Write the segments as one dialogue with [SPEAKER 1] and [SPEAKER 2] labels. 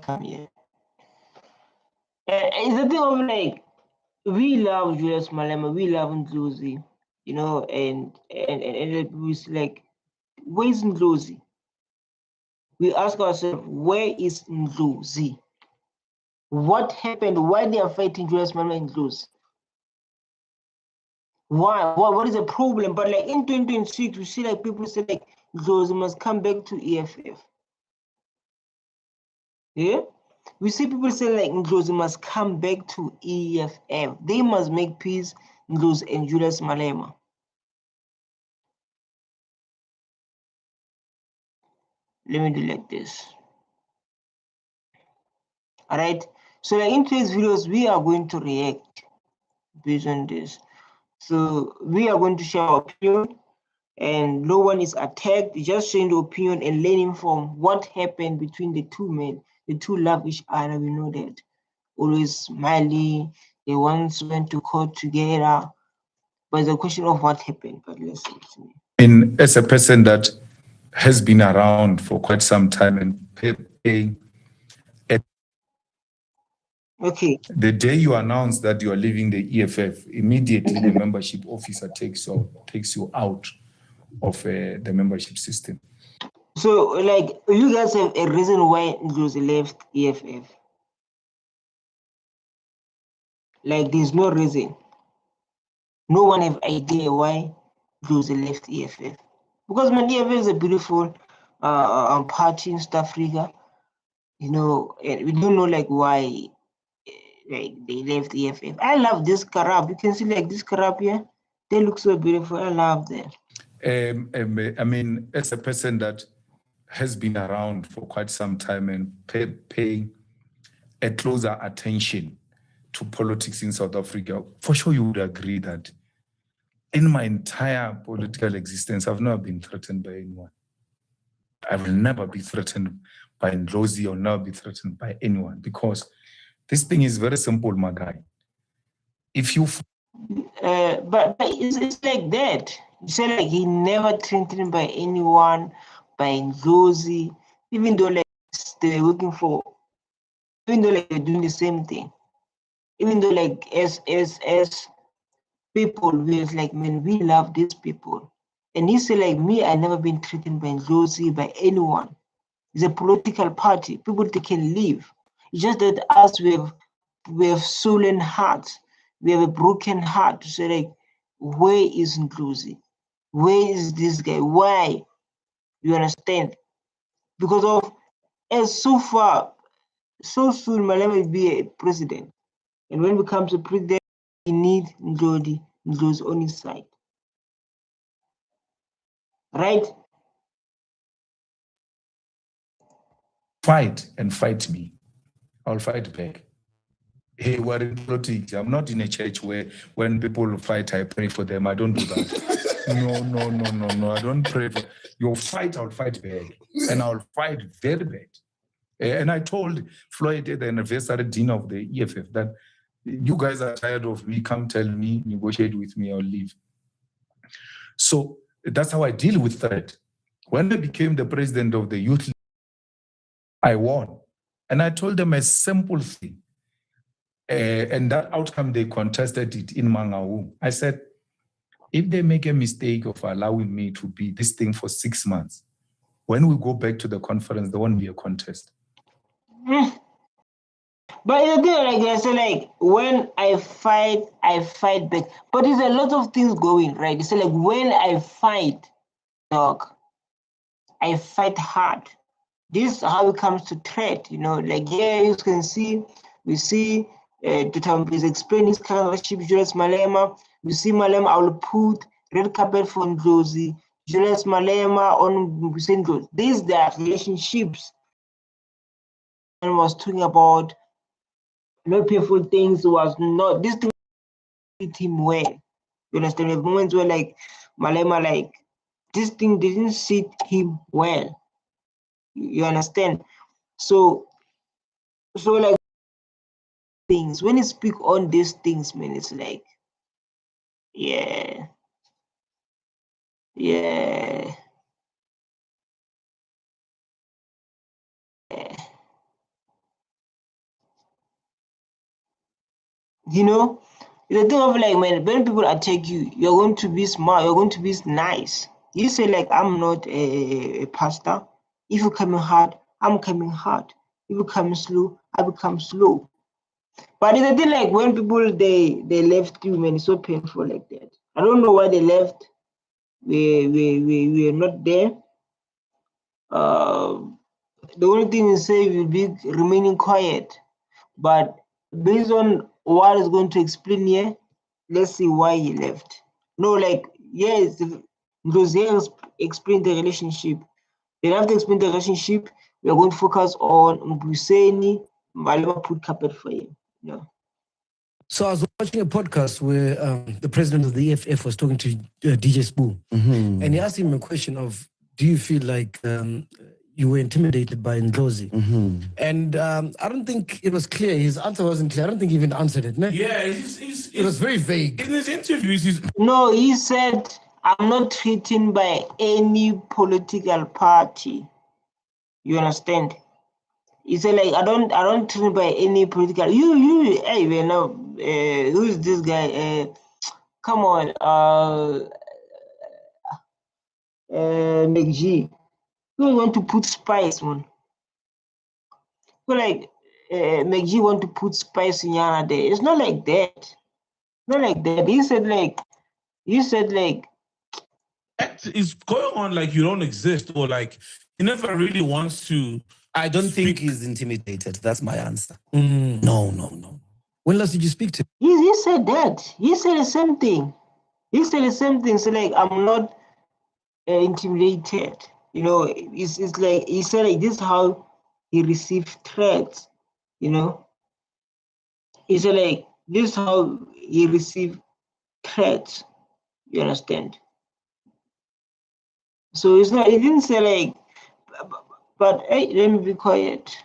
[SPEAKER 1] come here. It's the thing of like, we love Julius Malema, we love Ndlozi, you know, and we like, where's Ndlozi? We ask ourselves, where is Ndlozi? What happened? Why they are fighting Julius Malema and Ndlozi? Why? What is the problem? But like in 2026, we see like people say like Ndlozi must come back to EFF. Yeah? We see people say like Ndlozi must come back to EFF. They must make peace, Ndlozi and Julius Malema. Let me do like this. All right. So like in today's videos, we are going to react based on this. So we are going to share our opinion, and no one is attacked. Just sharing the opinion and learning from what happened between the two men. The two love each other. We know that. Always smiling. They once went to court together. But it's a question of what happened. But let's see.
[SPEAKER 2] And as a person that has been around for quite some time and paying.
[SPEAKER 1] Okay.
[SPEAKER 2] The day you announce that you are leaving the EFF, immediately the membership officer takes you out of the membership system.
[SPEAKER 1] So, like, you guys have a reason why Ndlozi left EFF? Like, there's no reason. No one have idea why Ndlozi left EFF. Because man, EFF is a beautiful party in South Africa. You know, and we don't know like why like they left EFF. I love this carab. You can see like this carab here. They look so beautiful. I love them.
[SPEAKER 2] I mean, as a person that has been around for quite some time and paying a closer attention to politics in South Africa, for sure you would agree that in my entire political existence, I've never been threatened by anyone. I will never be threatened by Ndlozi or never be threatened by anyone, because this thing is very simple, my guy. If you...
[SPEAKER 1] but it's like that. You say like he never threatened by anyone, by Ndlozi, even though like they're working for, even though like they're doing the same thing, even though like as people, we're like, man, we love these people. And he said like me, I never been threatened by Ndlozi, by anyone. It's a political party. People, they can leave. It's just that us, we have stolen hearts. We have a broken heart to say like, where is Ndlozi? Where is this guy? Why? You understand? Because of, as so far, so soon Malema will be a president. And when it becomes a president, we need Ndlozi on his side. Right?
[SPEAKER 2] Fight and fight me. I'll fight back. Hey, we're in politics. I'm not in a church where when people fight, I pray for them. I don't do that. No. I don't pray for your fight. I'll fight back. And I'll fight very bad. And I told Floyd at the anniversary dinner of the EFF that you guys are tired of me. Come tell me, negotiate with me, I'll leave. So that's how I deal with threat. When I became the president of the youth league, I won. And I told them a simple thing. And that outcome, they contested it in Mangaung. I said, if they make a mistake of allowing me to be this thing for 6 months, when we go back to the conference, there won't be a contest.
[SPEAKER 1] But the thing like I say, like when I fight back. But there's a lot of things going, right? It's like when I fight, dog, I fight hard. This is how it comes to threat, you know, like yeah, you can see, we see Dr. is explaining his kind of relationship, Julius Malema. We see Malema, I will put red carpet for Ndlozi, Julius Malema on Ndlozi. These are relationships. And was talking about no painful things, was not this thing fit him well. You understand? The moments where like Malema, like this thing didn't sit him well. You understand? So like things, when you speak on these things, man, it's like, yeah. You know, the thing of like, man, when people attack you, you're going to be smart, you're going to be nice. You say like, I'm not a pastor. If you coming hard, I'm coming hard. If you come slow, I become slow. But it's a thing like when people they left you, man, it's so painful like that. I don't know why they left. We're not there. The only thing is say we'll be remaining quiet. But based on what is going to explain here, let's see why he left. No, like, yes, Ndlozi explained the relationship. They have to explain the relationship. We are going to focus on Mbuseni, Malema put carpet for him. Yeah.
[SPEAKER 3] So I was watching a podcast where the president of the EFF was talking to DJ Spoo, and he asked him a question of, do you feel like you were intimidated by Ndlozi? And I don't think it was clear. His answer wasn't clear. I don't think he even answered it. No?
[SPEAKER 4] Yeah,
[SPEAKER 3] it was very vague.
[SPEAKER 4] In his interviews,
[SPEAKER 1] No, he said, I'm not threatened by any political party. You understand? He said like, I don't threatened by any political. Hey, man, now, who is this guy? Come on, McG. You want to put spice, man? So like, McG want to put spice in Yana there. It's not like that. Not like that. He said like,
[SPEAKER 4] that is going on like you don't exist, or like he never really wants to.
[SPEAKER 5] I don't think he's intimidated. That's my answer.
[SPEAKER 3] Mm.
[SPEAKER 5] No.
[SPEAKER 3] When last did you speak to him?
[SPEAKER 1] he said that. He said the same thing. He said the same thing. So like, I'm not intimidated. You know, it's like he said like this is how he received threats. You know, he said like this is how he received threats. You understand? So it's not. He didn't say like, but hey, let me be quiet.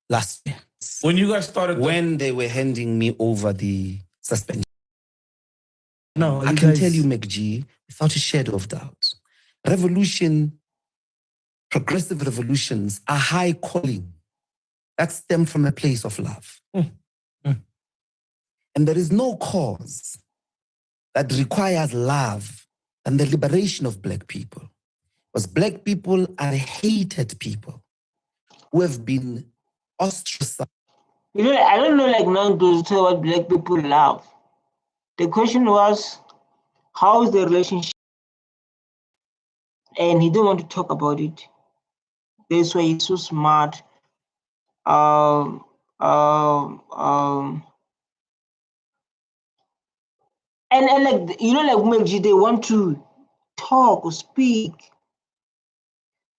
[SPEAKER 5] Last year,
[SPEAKER 4] When you guys started,
[SPEAKER 5] when they were handing me over the suspension,
[SPEAKER 3] No,
[SPEAKER 5] I can tell you, McG, without a shadow of doubt, progressive revolutions are high calling that stem from a place of love. And there is no cause that requires love than the liberation of Black people. Because Black people are hated people who have been ostracized.
[SPEAKER 1] You know, I don't know like now to say what Black people love. The question was, how is the relationship? And he didn't want to talk about it. That's why he's so smart. And like, you know, like Melji, they want to talk or speak.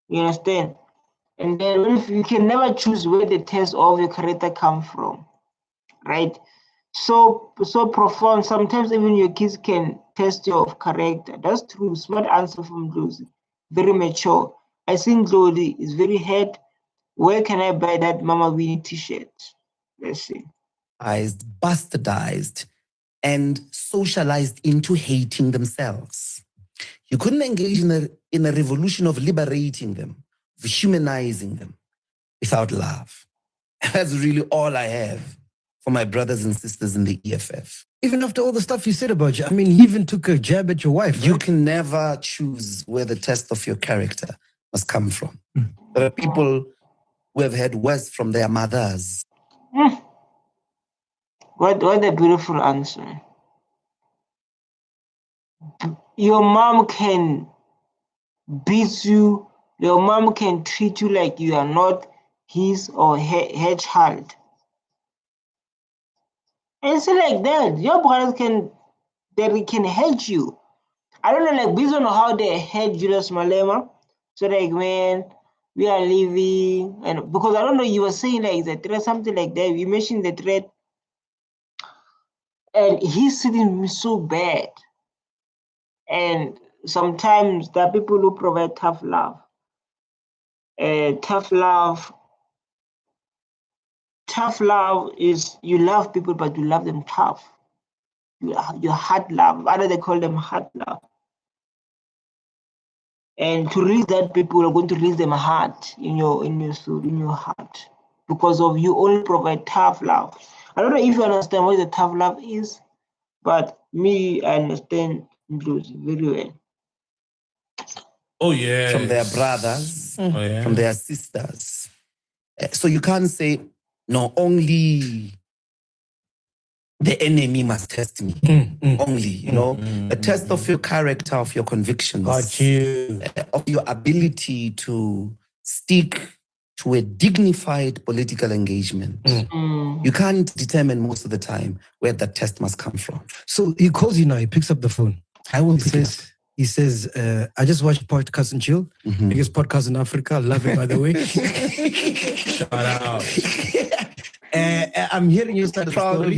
[SPEAKER 1] You understand? And then you can never choose where the test of your character come from, right? So profound. Sometimes even your kids can test your character. That's true. Smart answer from Ndlozi. Very mature. I think Ndlozi is very head. Where can I buy that Mama Winnie t-shirt? Let's see.
[SPEAKER 5] Bastardized, and socialized into hating themselves. You couldn't engage in a revolution of liberating them, of humanizing them, without love. That's really all I have for my brothers and sisters in the EFF.
[SPEAKER 3] Even after all the stuff you said about you, I mean, he even took a jab at your wife.
[SPEAKER 5] You
[SPEAKER 3] right?
[SPEAKER 5] can never choose where the test of your character must come from. There are people who have had worse from their mothers.
[SPEAKER 1] What a beautiful answer. Your mom can beat you. Your mom can treat you like you are not his or her child. And it's like that. Your brothers can hate you. I don't know, like based on how they hate Julius Malema. So like, man, we are leaving, and because I don't know, you were saying like the threat, something like that. You mentioned the threat, and he's sitting me so bad. And sometimes there are people who provide tough love. Tough love is you love people, but you love them tough. Your hard love. Why do they call them hard love? And to release that, people are going to release them hard in your soul, in your heart, because of you only provide tough love. I don't know if you understand what the tough love is, but me, I understand Ndlozi very well.
[SPEAKER 4] Oh yeah.
[SPEAKER 5] From their brothers,
[SPEAKER 4] Oh yeah.
[SPEAKER 5] from their sisters. So you can't say, no, only the enemy must test me. Only, you know, the test of your character, of your convictions,
[SPEAKER 3] Got you.
[SPEAKER 5] of your ability to stick to a dignified political engagement. You can't determine most of the time where that test must come from.
[SPEAKER 3] So he calls you now. He picks up the phone.
[SPEAKER 5] I will
[SPEAKER 3] He
[SPEAKER 5] pick it up.
[SPEAKER 3] says, he says, I just watched Podcast and Chill, biggest podcast in Africa. Love it, by the way.
[SPEAKER 4] Shout out.
[SPEAKER 3] I'm hearing you start proud of.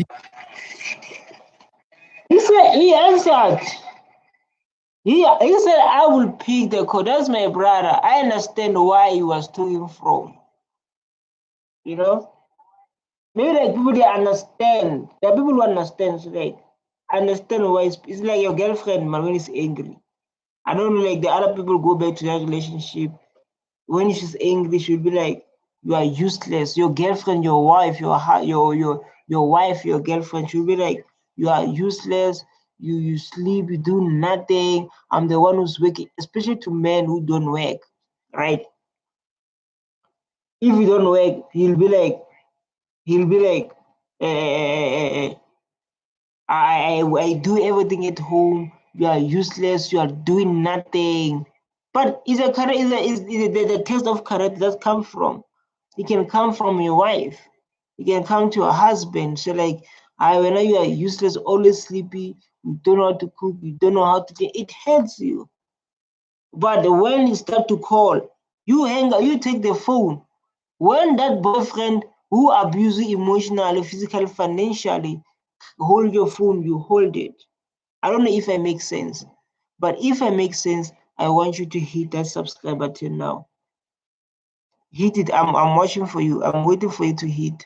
[SPEAKER 1] He said, he answered. He said, I will pick the code. That's my brother. I understand why he was to him from. You know? Maybe like people they understand. There are people who understand. So like, understand why it's like your girlfriend, man, when he's angry. I don't know, like the other people go back to that relationship. When she's angry, she'll be like, you are useless. Your girlfriend, your wife, your wife, your girlfriend, she'll be like, you are useless. You sleep, you do nothing. I'm the one who's working, especially to men who don't work, right? If you don't work, he'll be like, I do everything at home. You are useless. You are doing nothing. But is the test of character that come from? It can come from your wife. It can come to your husband. So like, when you are useless, always sleepy, you don't know how to cook, you don't know how to think, it hurts you. But when you start to call, you hang up, you take the phone. When that boyfriend who abuses you emotionally, physically, financially, hold your phone, you hold it. I don't know if I make sense, but if I make sense, I want you to hit that subscribe button now. Hit it. I'm watching for you. I'm waiting for you to hit.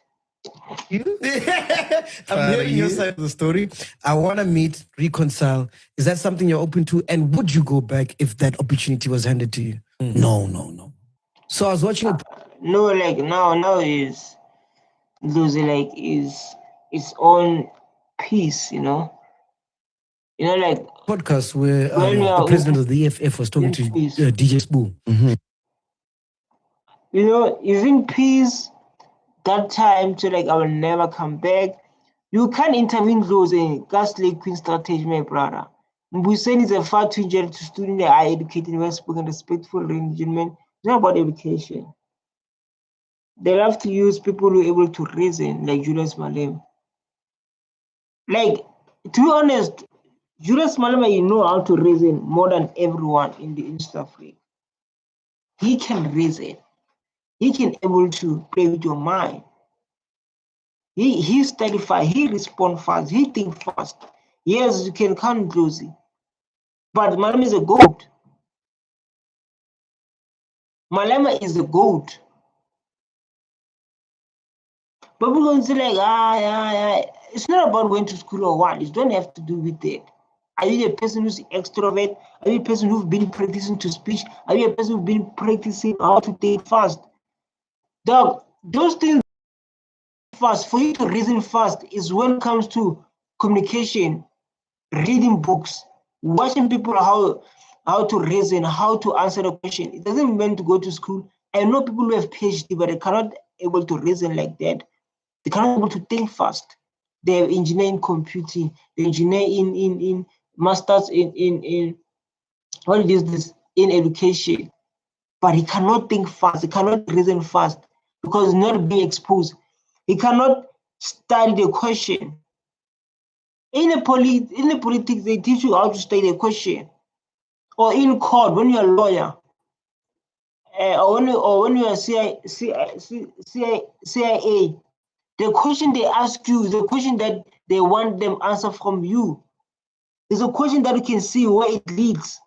[SPEAKER 3] I'm hearing your side of the story. I want to meet, reconcile. Is that something you're open to? And would you go back if that opportunity was handed to you?
[SPEAKER 5] No.
[SPEAKER 3] So I was watching a
[SPEAKER 1] No, like now is losing like is its own peace, you know. You know, like
[SPEAKER 3] podcast where
[SPEAKER 1] when you
[SPEAKER 3] the
[SPEAKER 1] are
[SPEAKER 3] president of the EFF was talking to
[SPEAKER 1] peace.
[SPEAKER 3] DJ Spoo.
[SPEAKER 1] You know, is in peace that time to like I will never come back. You can't intervene those in Gaslight Queen strategy, my brother. Mbuseni is a far too gentle to student that are educated, well spoken, respectful, gentlemen. It's not about education. They love to use people who are able to reason, like Julius Malema. Like, to be honest, Julius Malema, you know how to reason more than everyone in the East Africa. He can reason. He can able to play with your mind. He study fast, he respond fast, he think fast. Yes, you can count Ndlozi, but Malema is a goat. Malema is a goat. But we're going to say like, it's not about going to school or what. It don't have to do with it. Are you a person who's extrovert? Are you a person who's been practicing to speech? Are you a person who's been practicing how to think fast? Dog, those things fast, for you to reason fast is when it comes to communication, reading books, watching people how to reason, how to answer the question. It doesn't mean to go to school. I know people who have PhD, but they cannot able to reason like that. They cannot able to think fast. They have engineering computing, they engineer in masters in what is this in education. But he cannot think fast, he cannot reason fast because he's not being exposed. He cannot study the question. In the politics, they teach you how to study the question. Or in court, when you're a lawyer, or when you're CIA, the question they ask you is the question that they want them answer from you. It's a question that you can see where it leads.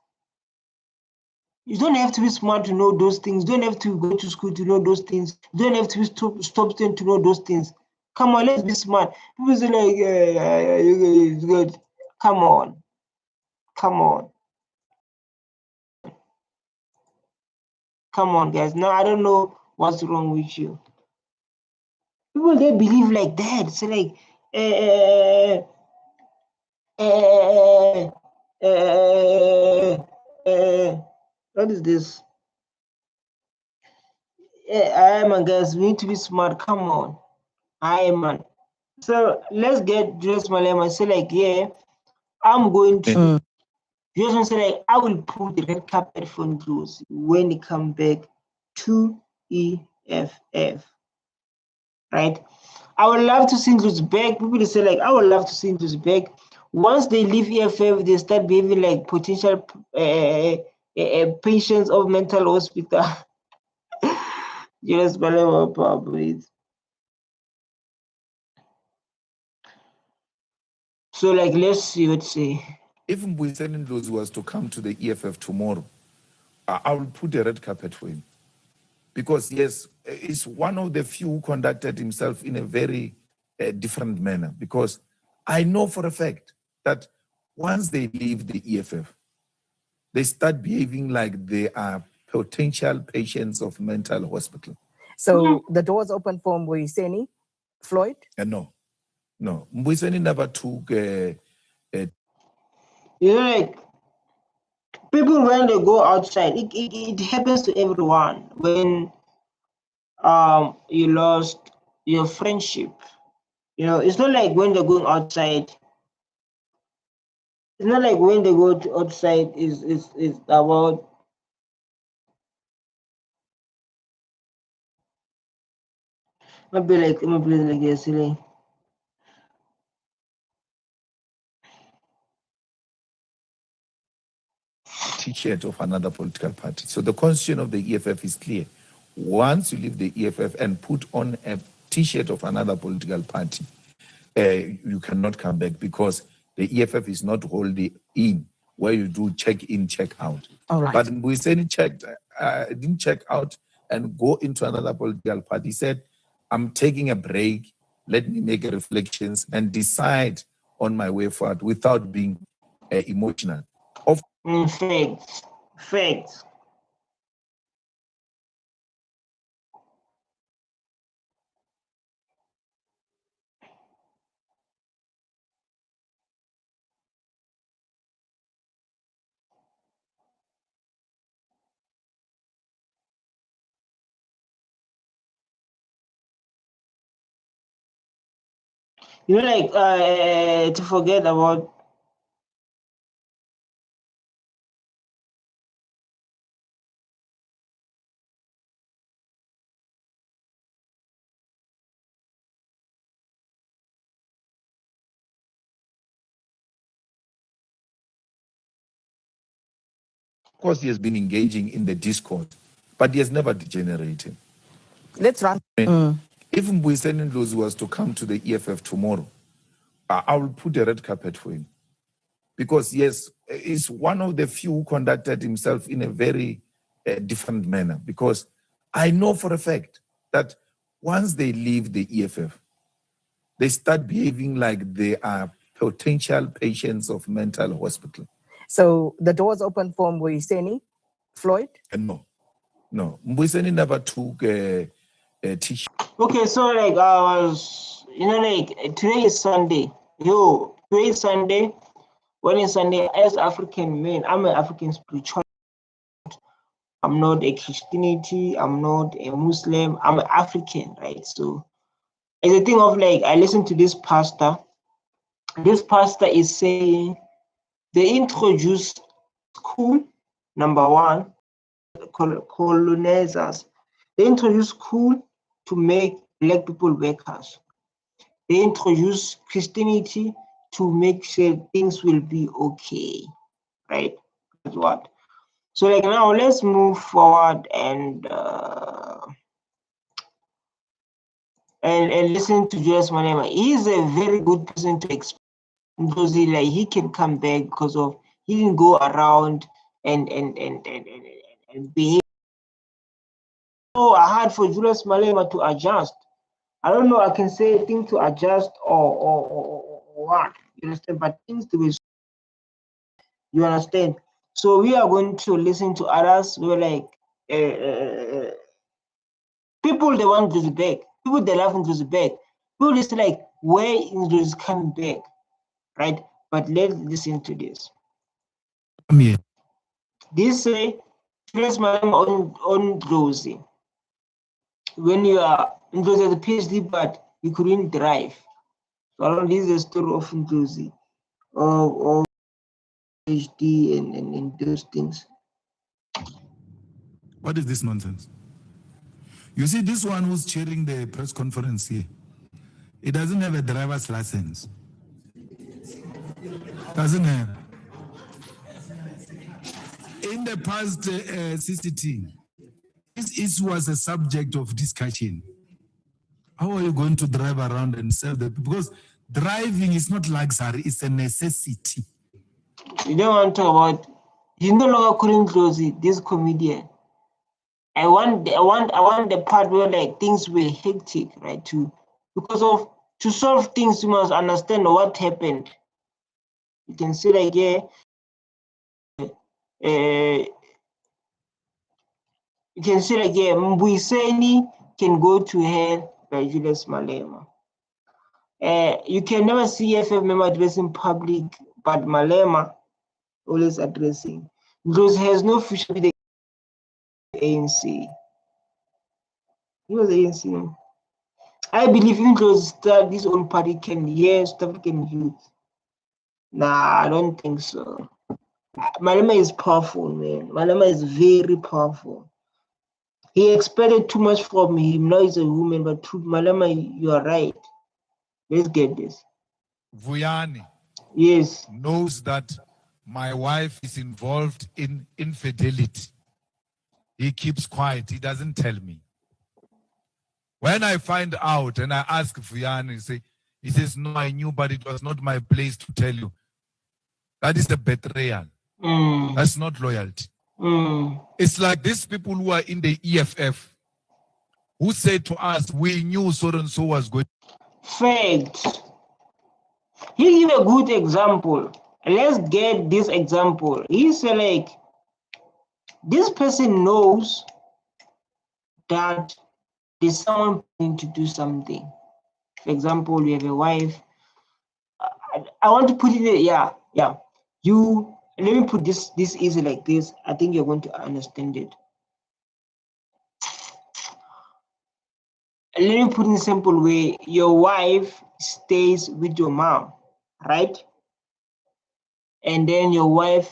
[SPEAKER 1] You don't have to be smart to know those things. You don't have to go to school to know those things. You don't have to be stop student to know those things. Come on, let's be smart. People say like, it's good. Come on. Come on. Come on, guys. Now, I don't know what's wrong with you. People they believe like that. So like what is this? I man, guys, we need to be smart. Come on, I man. So let's get Julius Malema. Say like, yeah, I'm going to. Julius say like, I will put the red carpet for Ndlozi when he come back to EFF. Right? I would love to see Ndlozi back. People say like, I would love to see Ndlozi back. Once they leave EFF, they start behaving like potential patients of mental hospital. Julius Malema, probably. So like, let's see what say.
[SPEAKER 2] If Julius Ndlozi was to come to the EFF tomorrow, I will put a red carpet for him. Because yes, he's one of the few who conducted himself in a very different manner. Because I know for a fact that once they leave the EFF, they start behaving like they are potential patients of mental hospital.
[SPEAKER 6] So the doors open for Mbuyiseni, Floyd?
[SPEAKER 2] No. Mbuyiseni never took
[SPEAKER 1] you know, like people when they go outside, it happens to everyone. When you lost your friendship, you know, it's not like when they're going outside. It's not like when they go to outside is about maybe like yesterday.
[SPEAKER 2] T-shirt of another political party. So the constitution of the EFF is clear. Once you leave the EFF and put on a T-shirt of another political party, you cannot come back because the EFF is not wholly in where you do check in, check out.
[SPEAKER 6] All right.
[SPEAKER 2] But Mbuyiseni didn't check out and go into another political party. He said, I'm taking a break. Let me make reflections and decide on my way forward without being emotional.
[SPEAKER 1] Facts. You know, like to forget about.
[SPEAKER 2] Of course, he has been engaging in the discourse, but he has never degenerated.
[SPEAKER 6] Let's run.
[SPEAKER 2] If Mbuyiseni Ndlozi was to come to the EFF tomorrow, I will put a red carpet for him. Because yes, he's one of the few who conducted himself in a very different manner. Because I know for a fact that once they leave the EFF, they start behaving like they are potential patients of mental hospital.
[SPEAKER 6] So the doors open for Mbuyiseni, Floyd?
[SPEAKER 2] No. Mbuyiseni never took a T-shirt.
[SPEAKER 1] Okay, so like I was, you know, like today is Sunday. Today is Sunday. When it's Sunday, as African men, I'm an African spiritual. I'm not a Christianity. I'm not a Muslim. I'm an African, right? So it's a thing of like I listen to this pastor. This pastor is saying they introduced school, number one, colonizers. They introduced school to make black people workers. They introduced Christianity to make sure things will be okay, right? That's what. So like now let's move forward and listen to Julius Malema. He's a very good person to explain because he can come back because of he didn't go around and behave. So hard for Julius Malema to adjust. I don't know. I can say things to adjust or what you understand, but things to be. You understand? So we are going to listen to others. We're like people they want to be back. people they love Ndlozi back. People just like, where Ndlozi is coming back, right? But let's listen to this. This say, Julius Malema on Ndlozi. When you are Ndlozi has a PhD, but you couldn't drive. So this is the story of Ndlozi, or PhD and those things.
[SPEAKER 2] What is this nonsense? You see, this one who's chairing the press conference here, he doesn't have a driver's license. Doesn't have. In the past CCT, this issue was a subject of discussion. How are you going to drive around and serve the people? Because driving is not luxury, it's a necessity.
[SPEAKER 1] You don't want to talk about, you no longer calling Ndlozi this comedian. I want the part where like things were hectic, right? To solve things, you must understand what happened. You can say like, yeah, you can say like, yeah, Mbuyiseni can go to hell by Julius Malema. You can never see FF member addressing public, but Malema always addressing. Ndlozi has no future with the ANC. He was the ANC. I believe if Ndlozi start his own party, can South African youth. Nah, I don't think so. Malema is powerful, man. Malema is very powerful. He expected too much from him. Now he's a woman, but truth, Malema, you are right. Let's get this.
[SPEAKER 2] Vuyani
[SPEAKER 1] Yes.
[SPEAKER 2] knows that my wife is involved in infidelity. He keeps quiet. He doesn't tell me. When I find out and I ask Vuyani, he says, no, I knew, but it was not my place to tell you. That is the betrayal. That's not loyalty. It's like these people who are in the EFF who say to us, we knew so and so was going.
[SPEAKER 1] Fact. He give a good example. Let's get this example. He said like, this person knows that there's someone planning to do something. For example, you have a wife. I want to put it in, yeah. Let me put this easy like this. I think you're going to understand it. Let me put in a simple way. Your wife stays with your mom, right? And then your wife,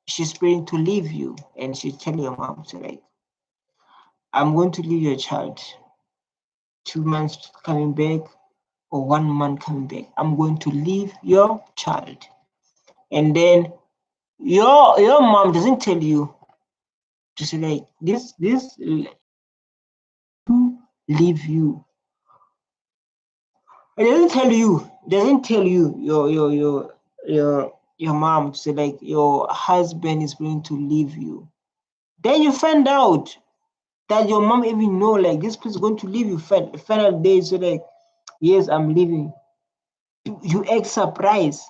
[SPEAKER 1] she's planning to leave you, and she tell your mom, so like, I'm going to leave your child. 2 months coming back, or 1 month coming back. I'm going to leave your child. And then your mom doesn't tell you to say like this to leave you. It doesn't tell you your mom to say like your husband is going to leave you. Then you find out that your mom even know like this person is going to leave you. Final day, so like, yes, I'm leaving. You act surprised.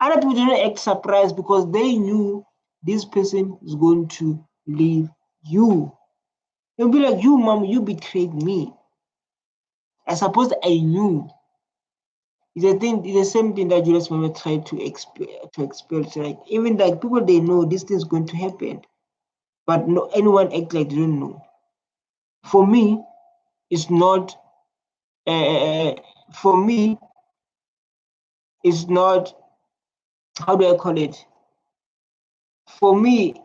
[SPEAKER 1] Other people didn't act surprised because they knew this person is going to leave you. They'll be like, you mom, you betrayed me. I suppose I knew. It's the same thing that Julius Malema tried to expel. So like, even like people, they know this thing is going to happen, but no anyone act like they don't know. For me, it's not. For me, it's not. How do I call it? For me,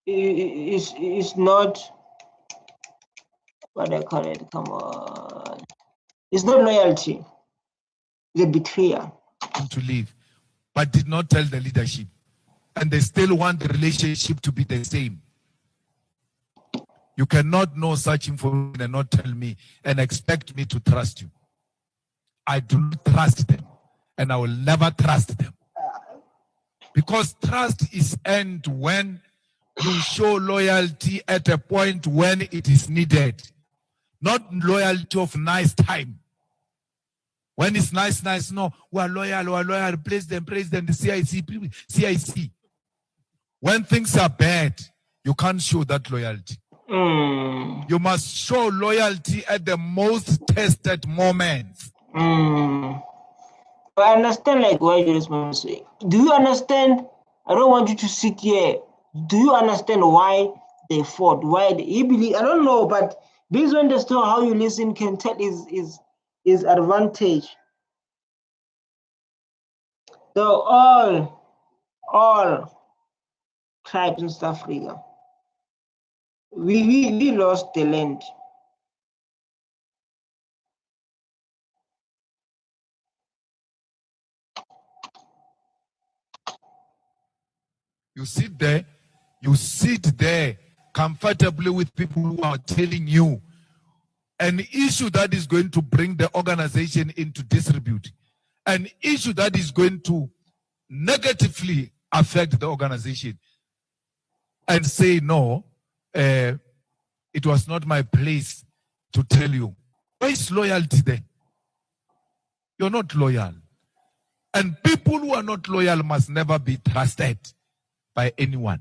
[SPEAKER 1] it's not. What do I call it? Come on. It's not loyalty. It's a betrayal.
[SPEAKER 2] To leave, but did not tell the leadership. And they still want the relationship to be the same. You cannot know such information and not tell me and expect me to trust you. I do not trust them, and I will never trust them. Because trust is earned when you show loyalty at a point when it is needed. Not loyalty of nice time. When it's nice, no, we are loyal, praise them, the CIC. When things are bad, you can't show that loyalty. You must show loyalty at the most tested moments.
[SPEAKER 1] I understand like what Julius Malema say. Do you understand? I don't want you to sit here. Do you understand why they fought? Why they believe? I don't know, but based on the story, how you listen can tell is advantage. So all tribes in South Africa, we lost the land.
[SPEAKER 2] You sit there comfortably with people who are telling you an issue that is going to bring the organization into disrepute, an issue that is going to negatively affect the organization, and say, no, it was not my place to tell you. Where is loyalty there? You're not loyal. And people who are not loyal must never be trusted by anyone.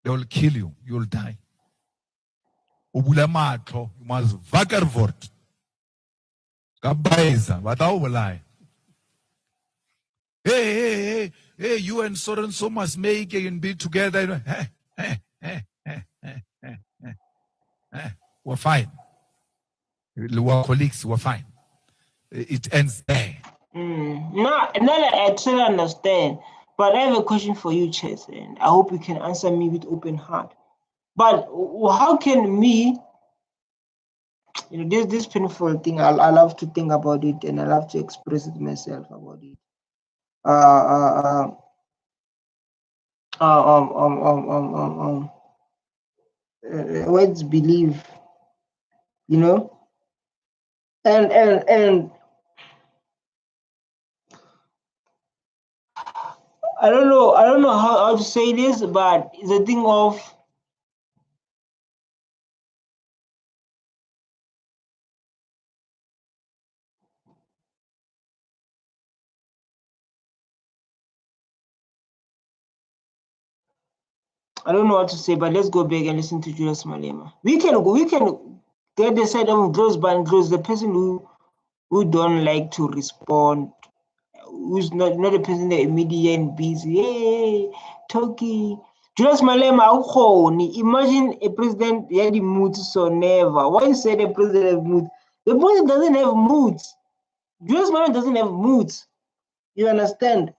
[SPEAKER 2] They will kill you. You will die. You must vakervort. Hey, you and so and so must make it and be together. We're fine. Our colleagues were fine. It ends there.
[SPEAKER 1] No, I totally understand. But I have a question for you, Chess, and I hope you can answer me with open heart. But how can me, this painful thing, I love to think about it and I love to express it myself about it. Words believe, and I don't know how to say this, but it's a thing of I don't know what to say, but let's go back and listen to Julius Malema. We can get the side of Ndlozi, but Ndlozi, the person who don't like to respond, who's not a person that immediate and busy. Hey, talking. Julius Malema, imagine a president had moods so never. Why you say the president have moods? The president doesn't have moods. Julius Malema doesn't have moods. You understand?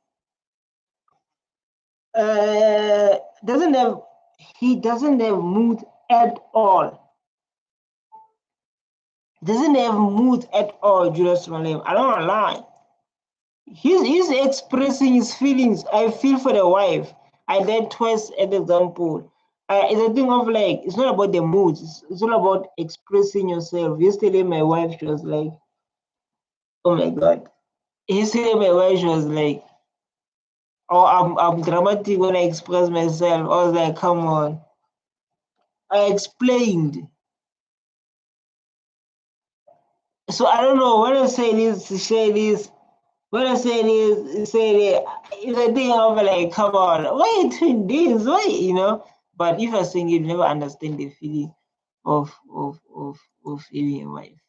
[SPEAKER 1] He doesn't have mood at all. Doesn't have mood at all, Julius Malema. I don't want to lie. He's expressing his feelings. I feel for the wife. I died twice at the example. It's a thing of like, it's not about the moods. It's all about expressing yourself. Yesterday, my wife, she was like, oh my God. Yesterday, my wife, she was like, oh, I'm dramatic when I express myself. I was like, come on. I explained. So I don't know when I say this to say this. When I say this, say that. It's a thing of like, come on, why are you doing this? Why, But if I sing, you never understand the feeling of having a wife.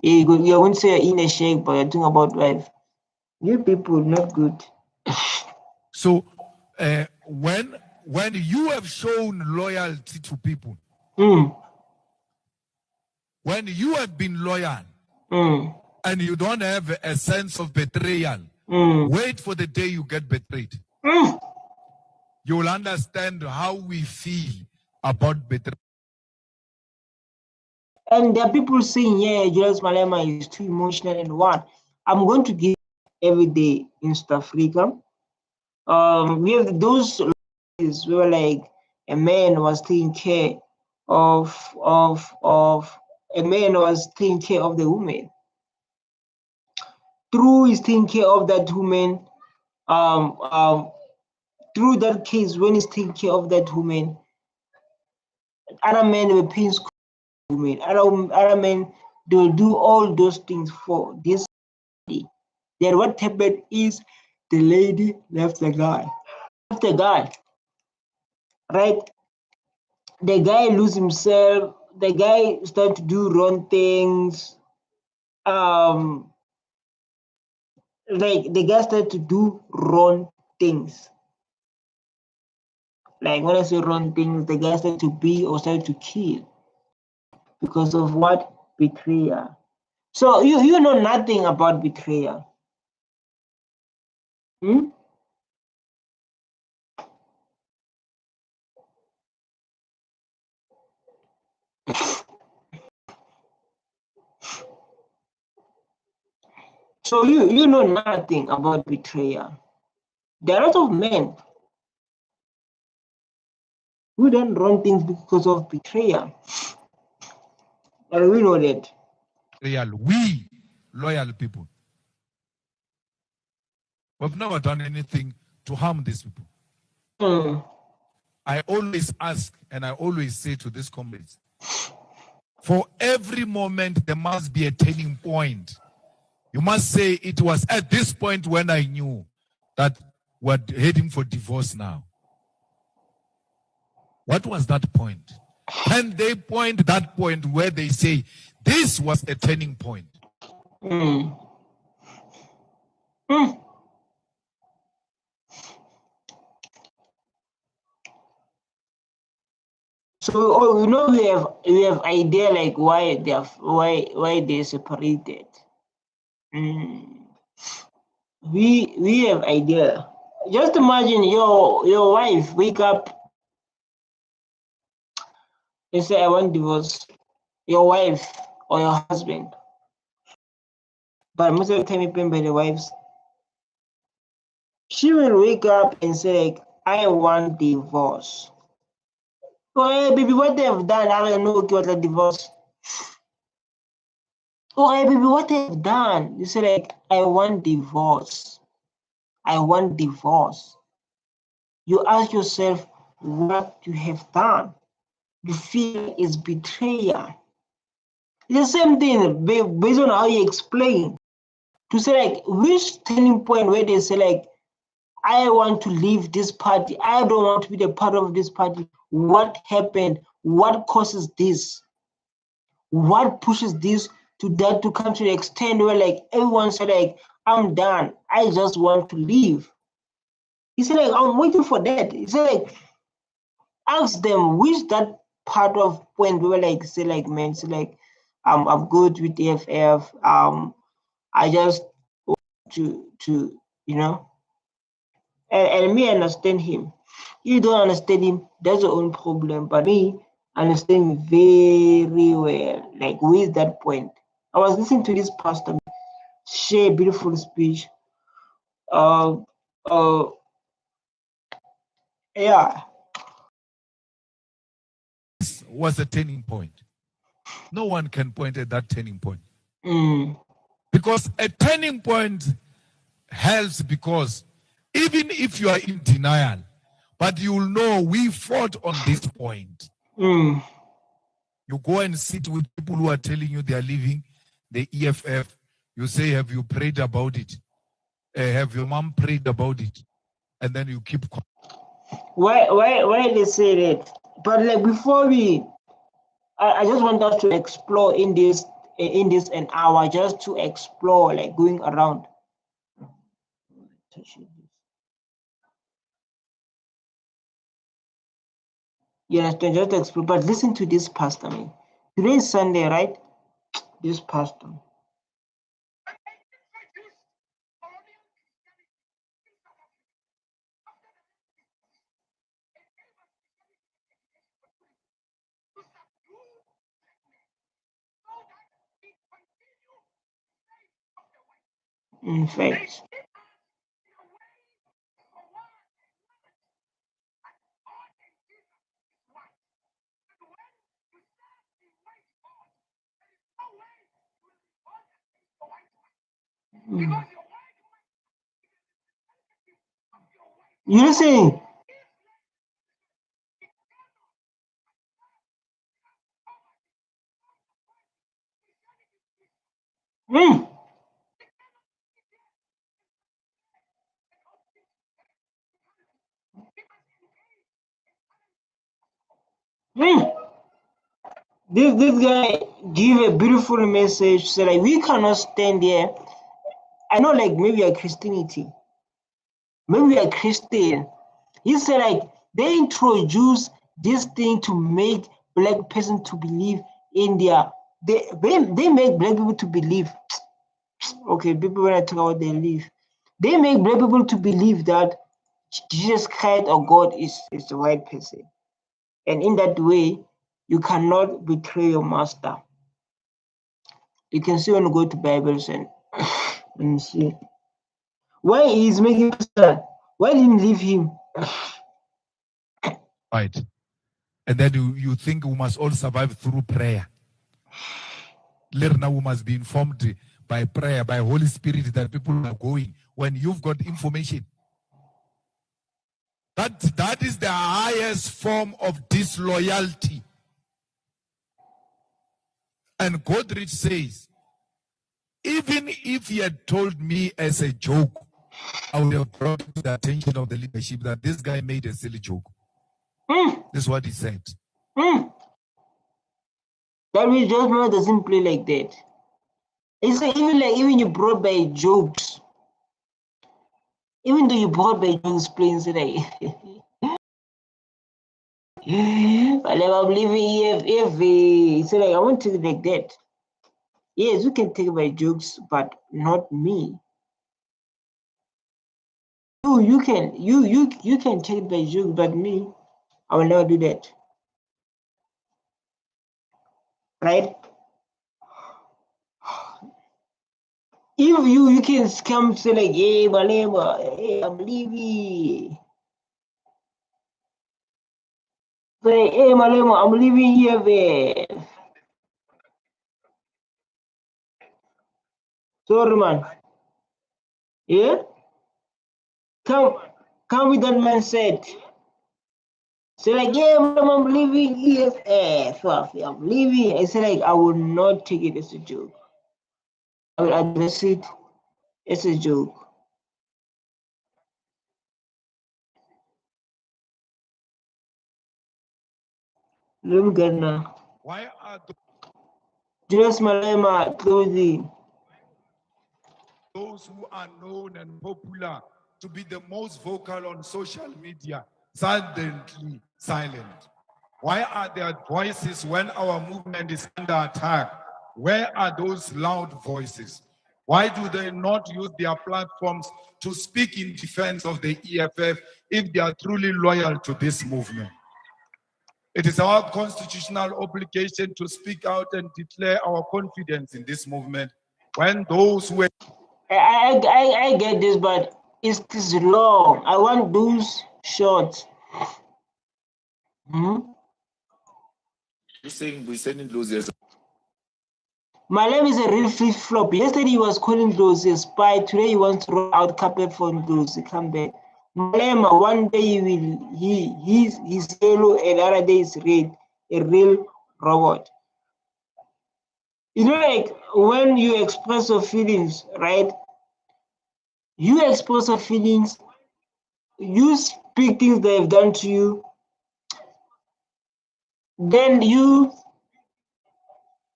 [SPEAKER 1] You're going to say you're in a shake, but you're talking about wife. You people not good.
[SPEAKER 2] So when you have shown loyalty to people, when you have been loyal, and you don't have a sense of betrayal, wait for the day you get betrayed. You will understand how we feel about betrayal.
[SPEAKER 1] And there are people saying, yeah, Julius Malema is too emotional and what. I'm going to give every day in South Africa. We have those where like a man was taking care of a man was taking care of the woman. Through his taking care of that woman, through that case, when he's taking care of that woman, other men will pay women. Other men, they will do all those things for this lady. Then what happened is the lady left the guy. Right? the guy lose himself, the guy start to do wrong things. Like the guy started to do wrong things. Like when I say wrong things, the guy started to be or started to kill because of what? Betrayal. So you know nothing about betrayal. Hmm? So you know nothing about betrayal. There are a lot of men who done wrong things because of betrayal. And we know that.
[SPEAKER 7] We, loyal people, we've never done anything to harm these people.
[SPEAKER 1] Hmm.
[SPEAKER 7] I always ask and I always say to these comrades, for every moment there must be a turning point. You must say it was at this point when I knew that we're heading for divorce now. What was that point? Can they point that point where they say this was a turning point?
[SPEAKER 1] Hmm. Hmm. So you know we have idea like why they separated. Mm. We have idea. Just imagine your wife wake up and say I want divorce. Your wife or your husband. But most of the time it's by the wives. She will wake up and say like I want divorce. Oh hey, baby, what they have done? I don't know what the divorce. Oh hey, baby, what they have done? You say like I want divorce. I want divorce. You ask yourself what you have done. You feel is betrayal. It's the same thing based on how you explain. To say like which turning point where they say like I want to leave this party. I don't want to be the part of this party. What happened? What causes this? What pushes this to that to come to the extent where like everyone said like I'm done. I just want to leave. He said like I'm waiting for that. He said like ask them which that part of point we were like say like man say like I'm good with the FF. I just want to you know and me understand him. You don't understand him, that's your own problem. But me understand him very well. Like with that point. I was listening to this pastor share a beautiful speech. Uh uh yeah.
[SPEAKER 7] This was a turning point. No one can point at that turning point.
[SPEAKER 1] Mm,
[SPEAKER 7] Because a turning point helps because even if you are in denial, but you will know we fought on this point.
[SPEAKER 1] mm,
[SPEAKER 7] You go and sit with people who are telling you they are leaving the EFF. You say, have you prayed about it? Have your mom prayed about it? And then you keep quiet.
[SPEAKER 1] why they say that? But like before I just want us to explore in this an hour just to explore like going around. You understand? Just explore. But listen to this pastor, man. Today is Sunday, right? This pastor. In fact. Mm. You listen. Mm. This guy give a beautiful message. So like we cannot stand here. I know, like maybe a Christianity, maybe we are Christian. He said like they introduce this thing to make black person to believe in their they make black people to believe. Okay, people when I talk about their belief, they make black people to believe that Jesus Christ or God is the white person, and in that way, you cannot betray your master. You can see when you go to Bibles and you see why he's making master. Why didn't leave him?
[SPEAKER 7] Right. And then you think we must all survive through prayer. Later now we must be informed by prayer, by Holy Spirit that people are going when you've got information. That is the highest form of disloyalty. And Godrich says, even if he had told me as a joke, I would have brought to the attention of the leadership that this guy made a silly joke. This is what he said.
[SPEAKER 1] That means judgment doesn't play like that. It's like even you brought by jokes. Even though you brought by jokes, plain like I'm leaving EFF. It's like I won't take it like that. Yes, you can take my jokes, but not me. You can take it by jokes, but me, I will never do that. Right? If you can come say like, hey Malema, hey, I'm leaving. Say, hey Malema, I'm leaving here, man. Sorry, man. Yeah? Come with that mindset. Say like, yeah, I'm leaving EFF. I'm leaving. I say like, I will not take it as a joke. I will address it as a joke. Let me get now.
[SPEAKER 7] Why are
[SPEAKER 1] Julius Malema Ndlozi.
[SPEAKER 7] those who are known and popular to be the most vocal on social media suddenly silent? Why are their voices when our movement is under attack? Where are those loud voices? Why do they not use their platforms to speak in defense of the EFF if they are truly loyal to this movement? It is our constitutional obligation to speak out and declare our confidence in this movement when those who
[SPEAKER 1] I get this, but it's long. I want those short.
[SPEAKER 2] You're saying we're sending Ndlozi.
[SPEAKER 1] Malema is a real flip-flop. Yesterday he was calling Ndlozi a spy. Today he wants to roll out carpet for Ndlozi. Come back. Malema, one day he's yellow and other day is red. A real robot. You know, like when you express your feelings, right? You express your feelings. You speak things they have done to you. Then you.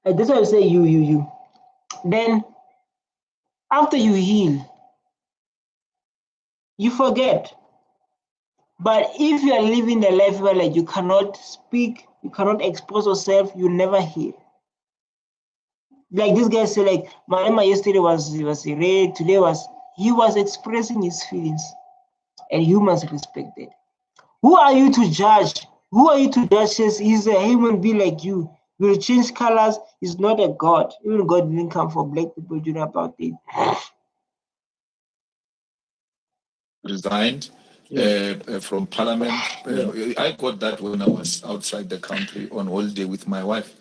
[SPEAKER 1] That's why I say you. Then after you heal, you forget. But if you are living a life where like you cannot speak, you cannot express yourself, you never heal. Like this guy said, like Malema yesterday was red, today he was expressing his feelings, and you must respect it. Who are you to judge? Who are you to judge? He's a human being like you. Will change colors. He's not a god. Even God didn't come for black people. Do you know about it?
[SPEAKER 2] Resigned from parliament. I got that when I was outside the country on holiday with my wife.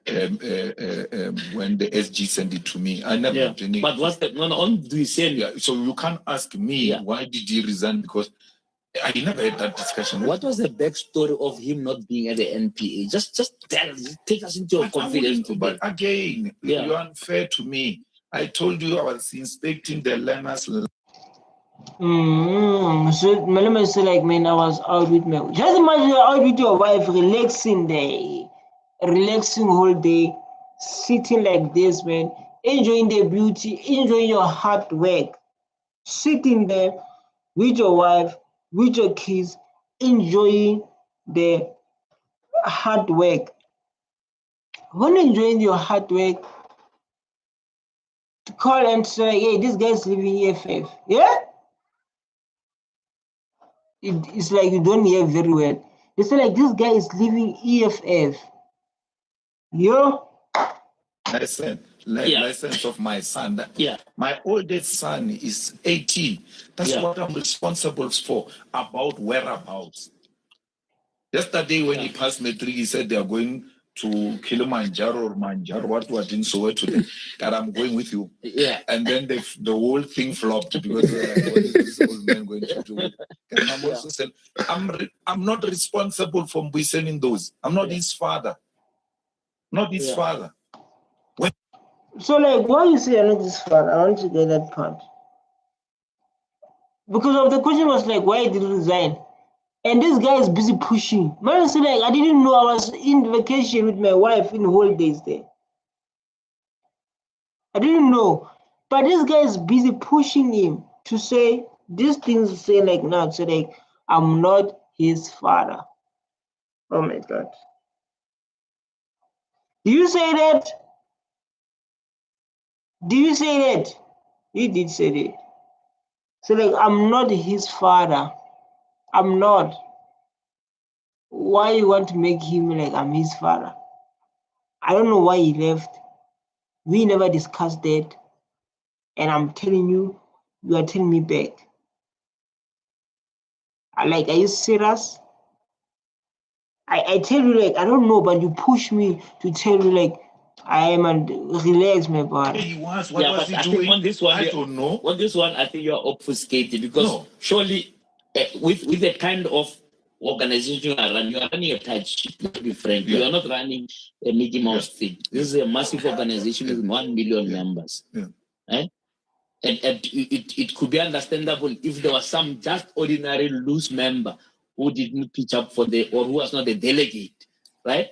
[SPEAKER 2] When the SG sent it to me, I never did.
[SPEAKER 8] But what's the on do you send?
[SPEAKER 2] Yeah, so you can't ask me why did he resign, because I never had that discussion.
[SPEAKER 8] What was the backstory of him not being at the NPA? Just tell us, take us into your confidence.
[SPEAKER 2] But again, you're unfair to me. I told you I was inspecting the learners.
[SPEAKER 1] So Malema is like, man, I was out with my. Just imagine you're out with your wife, relaxing whole day, sitting like this, man, enjoying the beauty, enjoying your hard work, sitting there with your wife, with your kids, enjoying the hard work. When enjoying your hard work, to call and say, hey, this guy's living EFF. Yeah? It's like you don't hear very well. They say like this guy is living EFF. Yo?
[SPEAKER 7] License of my son. My oldest son is 18. That's what I'm responsible for, about whereabouts. Yesterday when he passed matric, he said they are going to Kilimanjaro or Manjaro, what was in Soweto, that I'm going with you.
[SPEAKER 8] Yeah.
[SPEAKER 7] And then the whole thing flopped because what is this old man going to do? And I'm also saying, I'm not responsible for sending those. I'm not his father. Not his father.
[SPEAKER 1] So like, why you say you're not his father? I want to get that part. Because of the question was like, why did he resign? And this guy is busy pushing. Man said like, I didn't know I was in vacation with my wife in holidays there. I didn't know. But this guy is busy pushing him to say these things, say like now, say like, I'm not his father. Oh my God. Do you say that? Do you say that? He did say that. So like, I'm not his father. I'm not. Why you want to make him like I'm his father? I don't know why he left. We never discussed that. And I'm telling you, you are telling me back. Like, are you serious? I tell you like, I don't know, but you push me to tell you like, I am and relax, my brother.
[SPEAKER 7] He was. What was he doing?
[SPEAKER 8] On this one,
[SPEAKER 7] I don't know.
[SPEAKER 8] On this one, I think you're obfuscated because surely with the kind of organization you are running a tight ship, to be frank. You are not running a Mickey Mouse thing. This is a massive organization with 1 million members. Right? And it could be understandable if there was some just ordinary loose member who didn't pitch up for or who was not a delegate, right?